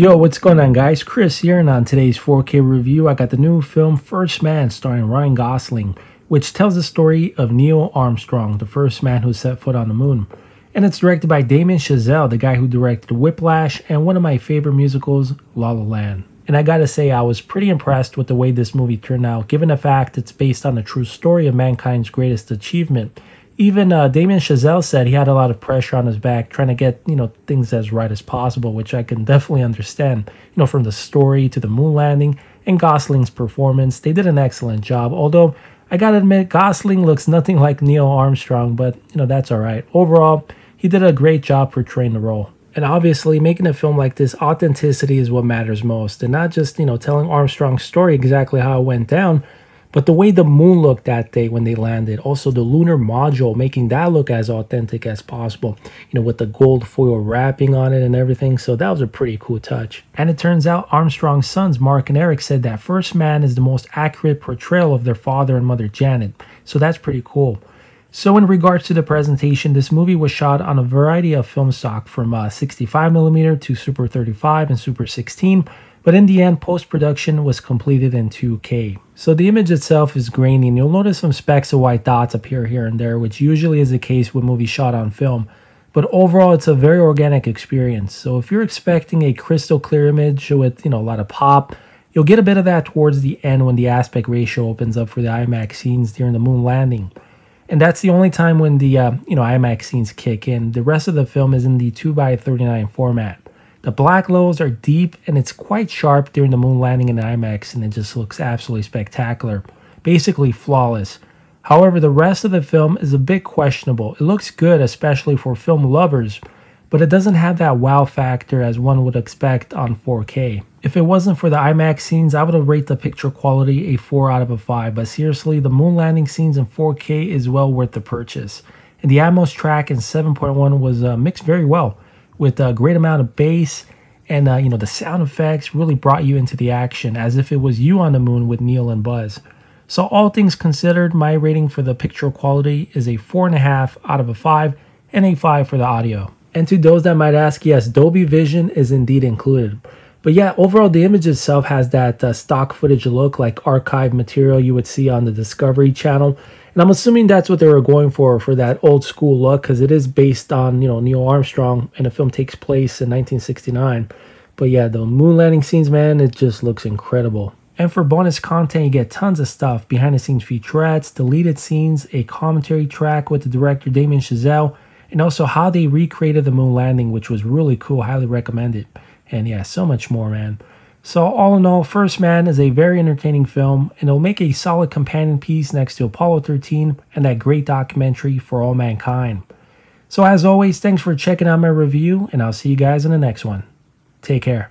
Yo, what's going on guys? Chris here, and on today's 4K review, I got the new film First Man starring Ryan Gosling, which tells the story of Neil Armstrong, the first man who set foot on the moon. And it's directed by Damien Chazelle, the guy who directed Whiplash and one of my favorite musicals, La La Land. And I gotta say, I was pretty impressed with the way this movie turned out, given the fact it's based on the true story of mankind's greatest achievement. Even Damien Chazelle said he had a lot of pressure on his back trying to get, things as right as possible, which I can definitely understand. From the story to the moon landing and Gosling's performance, they did an excellent job. Although, I gotta admit, Gosling looks nothing like Neil Armstrong, but, that's alright. Overall, he did a great job portraying the role. And obviously, making a film like this, authenticity is what matters most. And not just, telling Armstrong's story exactly how it went down, but the way the moon looked that day when they landed. Also, the lunar module, making that look as authentic as possible, with the gold foil wrapping on it and everything. So that was a pretty cool touch. And it turns out Armstrong's sons, Mark and Eric, said that First Man is the most accurate portrayal of their father and mother, Janet. So that's pretty cool. So in regards to the presentation, this movie was shot on a variety of film stock from 65mm to Super 35 and Super 16. But in the end, post-production was completed in 2K. So the image itself is grainy, and you'll notice some specks of white dots appear here and there, which usually is the case with movies shot on film. But overall, it's a very organic experience. So if you're expecting a crystal clear image with, a lot of pop, you'll get a bit of that towards the end when the aspect ratio opens up for the IMAX scenes during the moon landing. And that's the only time when the, IMAX scenes kick in. The rest of the film is in the 2:39 format. The black lows are deep, and it's quite sharp during the moon landing in IMAX, and it just looks absolutely spectacular. Basically flawless. However, the rest of the film is a bit questionable. It looks good, especially for film lovers, but it doesn't have that wow factor as one would expect on 4K. If it wasn't for the IMAX scenes, I would have rated the picture quality a 4 out of a 5, but seriously, the moon landing scenes in 4K is well worth the purchase. And the Atmos track in 7.1 was mixed very well, with a great amount of bass, and the sound effects really brought you into the action as if it was you on the moon with Neil and Buzz. So all things considered, my rating for the picture quality is a 4.5 out of a 5 and a 5 for the audio. And to those that might ask, yes, Dolby Vision is indeed included. But yeah, overall the image itself has that stock footage look, like archive material you would see on the Discovery Channel. And I'm assuming that's what they were going for that old school look, because it is based on, Neil Armstrong, and the film takes place in 1969. But yeah, the moon landing scenes, man, it just looks incredible. And for bonus content, you get tons of stuff: behind the scenes featurettes, deleted scenes, a commentary track with the director Damien Chazelle, and also how they recreated the moon landing, which was really cool. Highly recommend it. And yeah, so much more, man. So all in all, First Man is a very entertaining film, and it'll make a solid companion piece next to Apollo 13 and that great documentary For All Mankind. So as always, thanks for checking out my review, and I'll see you guys in the next one. Take care.